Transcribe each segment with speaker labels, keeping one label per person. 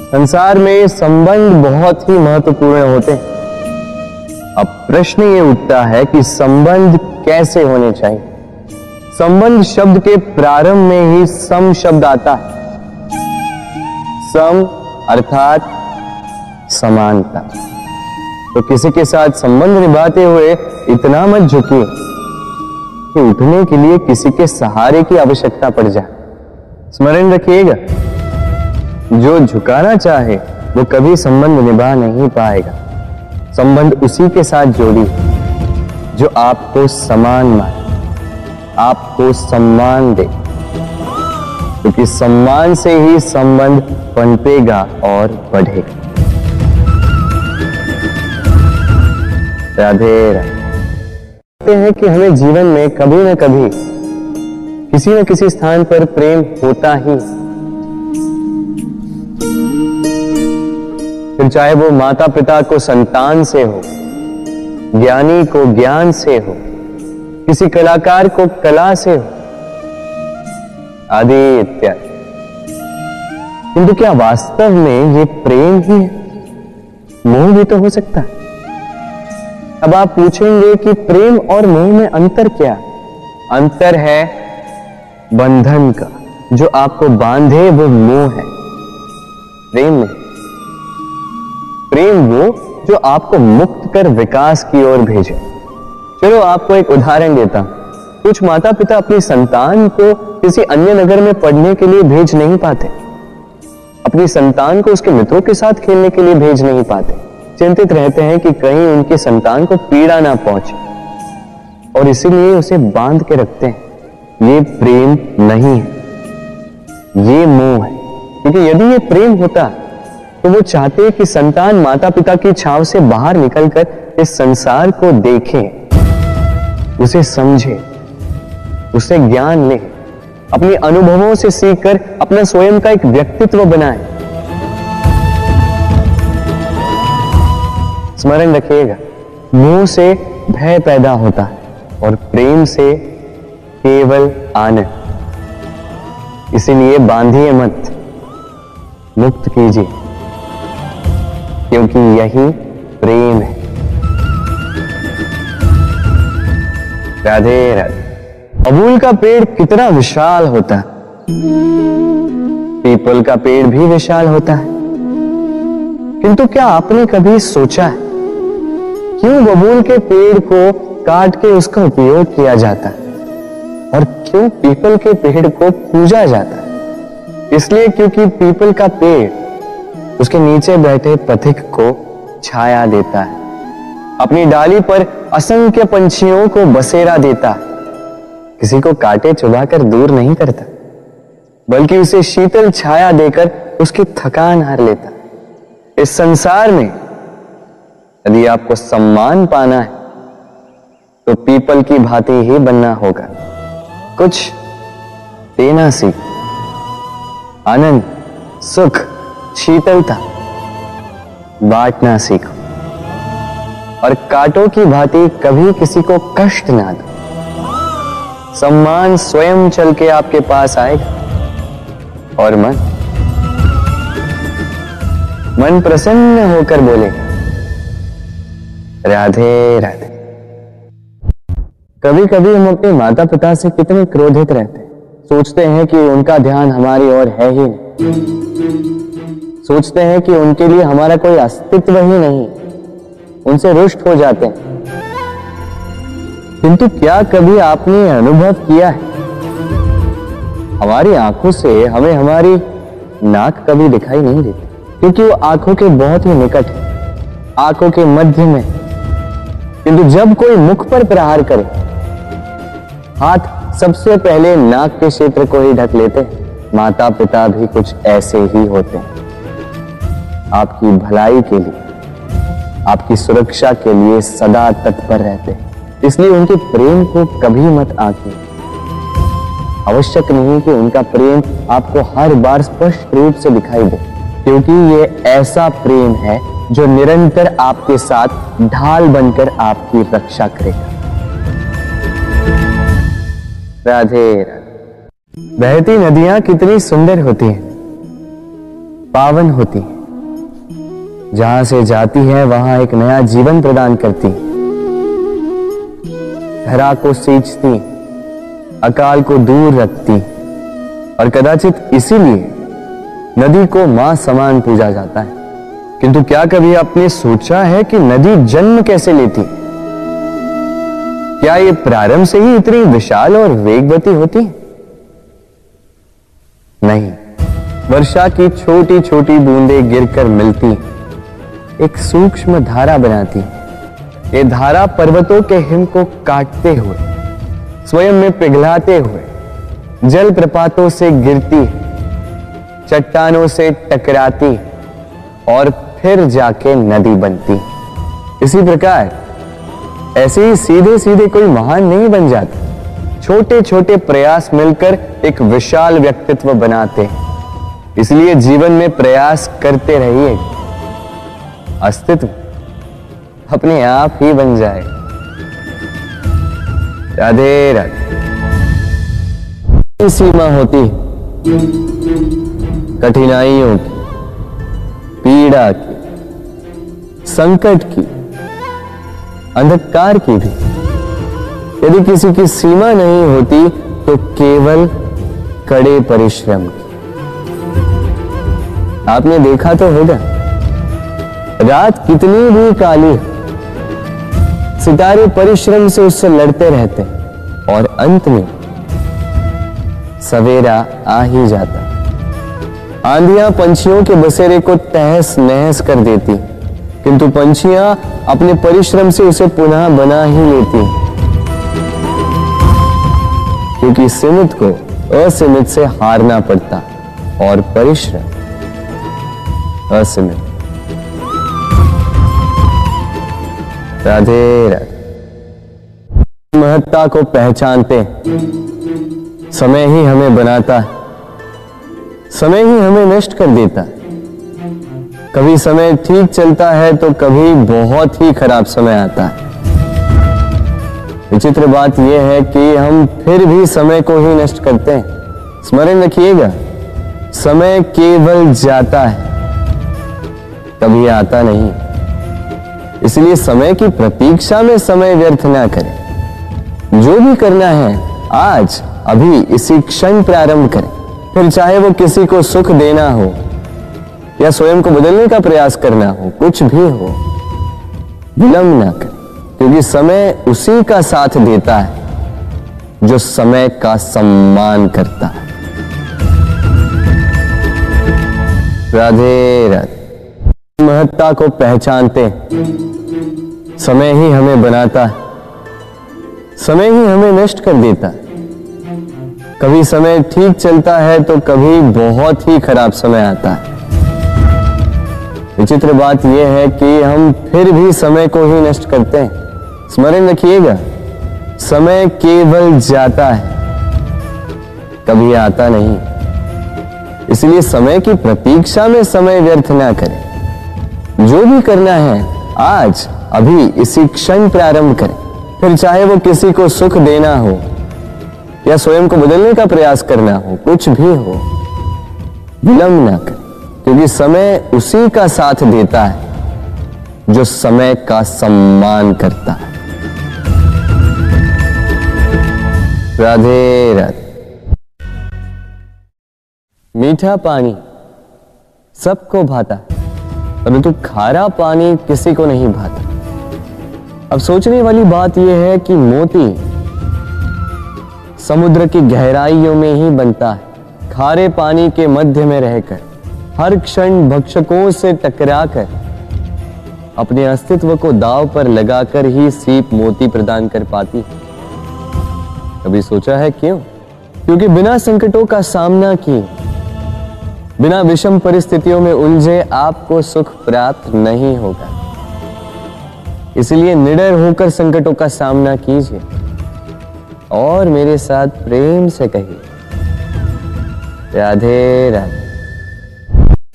Speaker 1: संसार में संबंध बहुत ही महत्वपूर्ण होते हैं। अब प्रश्न ये उठता है कि संबंध कैसे होने चाहिए। संबंध शब्द के प्रारंभ में ही सम शब्द आता है। सम अर्थात समानता। तो किसी के साथ संबंध निभाते हुए इतना मत झुकिए कि उठने के लिए किसी के सहारे की आवश्यकता पड़ जाए। स्मरण रखिएगा, जो झुकाना चाहे वो कभी संबंध निभा नहीं पाएगा। संबंध उसी के साथ जोड़ी जो आपको समान माने, आपको सम्मान दे, क्योंकि सम्मान से ही संबंध पनपेगा और बढ़ेगा। राधे राधे। कहते हैं कि हमें जीवन में कभी न कभी किसी न किसी स्थान पर प्रेम होता ही, फिर चाहे वो माता पिता को संतान से हो, ज्ञानी को ज्ञान से हो, किसी कलाकार को कला से हो, आदि इत्यादि। किंतु क्या वास्तव में ये प्रेम ही है? मोह भी तो हो सकता है। अब आप पूछेंगे कि प्रेम और मोह में अंतर क्या? अंतर है बंधन का। जो आपको बांधे वो मोह है, प्रेम नहीं। प्रेम वो जो आपको मुक्त कर विकास की ओर भेजे। चलो आपको एक उदाहरण देता हूं। कुछ माता पिता अपनी संतान को किसी अन्य नगर में पढ़ने के लिए भेज नहीं पाते, अपनी संतान को उसके मित्रों के साथ खेलने के लिए भेज नहीं पाते। चिंतित रहते हैं कि कहीं उनकी संतान को पीड़ा ना पहुंचे, और इसीलिए उसे बांध के रखते हैं। ये प्रेम नहीं है, ये मोह है। क्योंकि यदि ये प्रेम होता तो वो चाहते कि संतान माता पिता की छाव से बाहर निकलकर इस संसार को देखे, उसे समझे, उसे ज्ञान ले, अपने अनुभवों से सीखकर अपना स्वयं का एक व्यक्तित्व बनाए। स्मरण रखिएगा, मोह से भय पैदा होता है और प्रेम से केवल आनंद। इसीलिए बांधिए मत, मुक्त कीजिए, क्योंकि यही प्रेम है। राधे राधे। अबूल का पेड़ कितना विशाल होता है, पीपल का पेड़ भी विशाल होता है। किंतु क्या आपने कभी सोचा है क्यों बबूल के पेड़ को काट के उसका उपयोग किया जाता है और क्यों पीपल के पेड़ को पूजा जाता है? इसलिए क्योंकि पीपल का पेड़ उसके नीचे बैठे पथिक को छाया देता है, अपनी डाली पर असंख्य पंछियों को बसेरा देता है, किसी को काटे चुभाकर दूर नहीं करता, बल्कि उसे शीतल छाया देकर उसकी थकान हर लेता। इस संसार में यदि आपको सम्मान पाना है तो पीपल की भांति ही बनना होगा। कुछ देना सीख, आनंद, सुख, शीतलता बांटना सीखो, और कांटों की भांति कभी किसी को कष्ट ना दो। सम्मान स्वयं चल के आपके पास आएगा और मन प्रसन्न होकर बोलेगा, राधे राधे। कभी कभी हम अपने माता पिता से कितने क्रोधित रहते हैं, सोचते हैं कि उनका ध्यान हमारी ओर है ही नहीं, सोचते हैं कि उनके लिए हमारा कोई अस्तित्व ही नहीं, उनसे रुष्ट हो जाते हैं। किंतु क्या कभी आपने अनुभव किया है, हमारी आंखों से हमें हमारी नाक कभी दिखाई नहीं देती, क्योंकि वो आंखों के बहुत ही निकट है, आंखों के मध्य में। किंतु जब कोई मुख पर प्रहार करे, हाथ सबसे पहले नाक के क्षेत्र को ही ढक लेते हैं। माता पिता भी कुछ ऐसे ही होते हैं, आपकी भलाई के लिए, आपकी सुरक्षा के लिए सदा तत्पर रहते हैं। इसलिए उनके प्रेम को कभी मत आंकिए। आवश्यक नहीं कि उनका प्रेम आपको हर बार स्पष्ट रूप से दिखाई दे, क्योंकि ये ऐसा प्रेम है जो निरंतर आपके साथ ढाल बनकर आपकी रक्षा करेगा। राधे राधे। बहती नदियां कितनी सुंदर होती हैं, पावन होती हैं, जहां से जाती है वहां एक नया जीवन प्रदान करती, धरा को सींचती, अकाल को दूर रखती, और कदाचित इसीलिए नदी को मां समान पूजा जाता है। किंतु क्या कभी आपने सोचा है कि नदी जन्म कैसे लेती? क्या ये प्रारंभ से ही इतनी विशाल और वेगवती होती है? नहीं, वर्षा की छोटी छोटी बूंदें गिरकर मिलती एक सूक्ष्म धारा बनाती। ये धारा पर्वतों के हिम को काटते हुए, स्वयं में पिघलाते हुए, जल प्रपातों से गिरती, चट्टानों से टकराती और फिर जाके नदी बनती। इसी प्रकार ऐसे ही सीधे सीधे कोई महान नहीं बन जाता। छोटे छोटे प्रयास मिलकर एक विशाल व्यक्तित्व बनाते। इसलिए जीवन में प्रयास करते रहिए, अस्तित्व अपने आप ही बन जाए। राधे राधे। सीमा होती कठिनाइयों की, पीड़ा की, संकट की, अंधकार की भी। यदि किसी की सीमा नहीं होती तो केवल कड़े परिश्रम की। आपने देखा तो होगा, रात कितनी भी काली, सितारे परिश्रम से उससे लड़ते रहते और अंत में सवेरा आ ही जाता। आंधियां पंछियों के बसेरे को तहस नहस कर देती, किंतु पंछियां अपने परिश्रम से उसे पुनः बना ही लेती, क्योंकि सीमित को असीमित से हारना पड़ता और परिश्रम असीमित। राधे राधे। महत्ता को पहचानते, समय ही हमें बनाता है, समय ही हमें नष्ट कर देता है। कभी समय ठीक चलता है तो कभी बहुत ही खराब समय आता है। विचित्र बात यह है कि हम फिर भी समय को ही नष्ट करते हैं। स्मरण रखिएगा, समय केवल जाता है, कभी आता नहीं। इसलिए समय की प्रतीक्षा में समय व्यर्थ ना करें। जो भी करना है आज अभी इसी क्षण प्रारंभ करें। फिर चाहे वो किसी को सुख देना हो या स्वयं को बदलने का प्रयास करना हो, कुछ भी हो, विलंब ना करें, क्योंकि समय उसी का साथ देता है जो समय का सम्मान करता है। राधे राधे। महत्ता को पहचानते, समय ही हमें बनाता है, समय ही हमें नष्ट कर देता है। कभी समय ठीक चलता है तो कभी बहुत ही खराब समय आता है। विचित्र बात यह है कि हम फिर भी समय को ही नष्ट करते हैं। स्मरण रखिएगा, समय केवल जाता है, कभी आता नहीं। इसलिए समय की प्रतीक्षा में समय व्यर्थ ना करें। जो भी करना है आज अभी इसी क्षण प्रारंभ करें। फिर चाहे वो किसी को सुख देना हो या स्वयं को बदलने का प्रयास करना हो, कुछ भी हो, विलंब ना करें, क्योंकि समय उसी का साथ देता है जो समय का सम्मान करता है। राधे राधे। मीठा पानी सबको भाता है, परंतु खारा पानी किसी को नहीं भाता। अब सोचने वाली बात यह है कि मोती समुद्र की गहराइयों में ही बनता है। खारे पानी के मध्य में रहकर, हर क्षण भक्षकों से टकराकर, अपने अस्तित्व को दांव पर लगाकर ही सीप मोती प्रदान कर पाती है। कभी सोचा है क्यों? क्योंकि बिना संकटों का सामना किए, बिना विषम परिस्थितियों में उलझे आपको सुख प्राप्त नहीं होगा। इसलिए निडर होकर संकटों का सामना कीजिए और मेरे साथ प्रेम से कहिए, राधे राधे।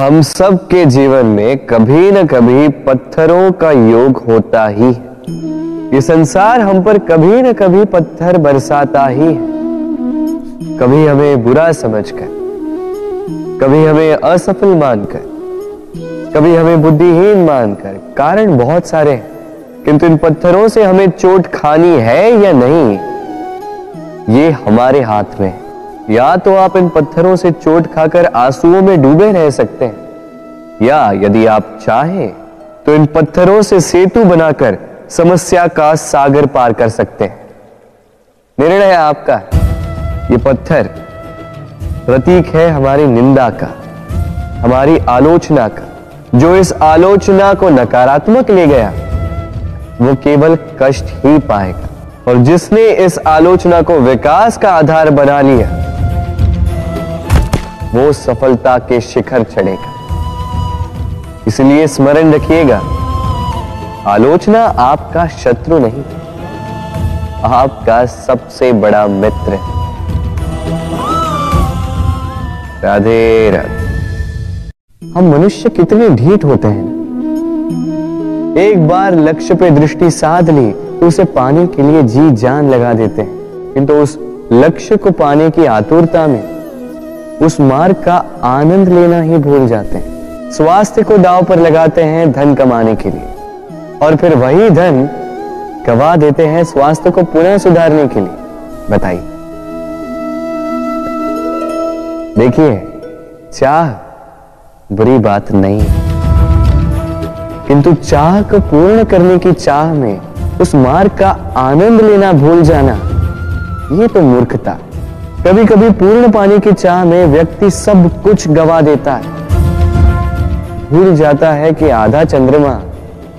Speaker 1: हम सब के जीवन में कभी न कभी पत्थरों का योग होता ही है। ये संसार हम पर कभी न कभी पत्थर बरसाता ही है। कभी हमें बुरा समझकर, कभी हमें असफल मानकर, कभी हमें बुद्धिहीन मानकर। कारण बहुत सारे हैं, किंतु इन पत्थरों से हमें चोट खानी है या नहीं, ये हमारे हाथ में है। या तो आप इन पत्थरों से चोट खाकर आंसुओं में डूबे रह सकते हैं, या यदि आप चाहें तो इन पत्थरों से सेतु बनाकर समस्या का सागर पार कर सकते हैं। निर्णय आपका। ये पत्थर प्रतीक है हमारी निंदा का, हमारी आलोचना का। जो इस आलोचना को नकारात्मक ले गया वो केवल कष्ट ही पाएगा, और जिसने इस आलोचना को विकास का आधार बना लिया वो सफलता के शिखर चढ़ेगा। इसलिए स्मरण रखिएगा, आलोचना आपका शत्रु नहीं, आपका सबसे बड़ा मित्र है। राधे राधे। हम मनुष्य कितने ढीठ होते हैं। एक बार लक्ष्य पे दृष्टि साध ली तो उसे पाने के लिए जी जान लगा देते हैं, किंतु उस लक्ष्य को पाने की आतुरता में उस मार्ग का आनंद लेना ही भूल जाते हैं। स्वास्थ्य को दांव पर लगाते हैं धन कमाने के लिए, और फिर वही धन गवा देते हैं स्वास्थ्य को पुनः सुधारने के लिए। बताइए। देखिए, चाह बुरी बात नहीं है, किंतु चाह को पूर्ण करने की चाह में उस मार्ग का आनंद लेना भूल जाना, यह तो मूर्खता। कभी कभी पूर्ण पाने की चाह में व्यक्ति सब कुछ गवा देता है, भूल जाता है कि आधा चंद्रमा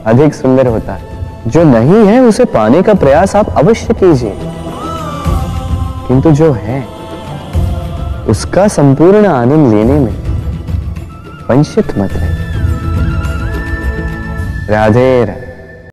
Speaker 1: अधिक सुंदर होता है। जो नहीं है उसे पाने का प्रयास आप अवश्य कीजिए, किंतु जो है उसका संपूर्ण आनंद लेने में वंचित मत रहिए। राधे राधे।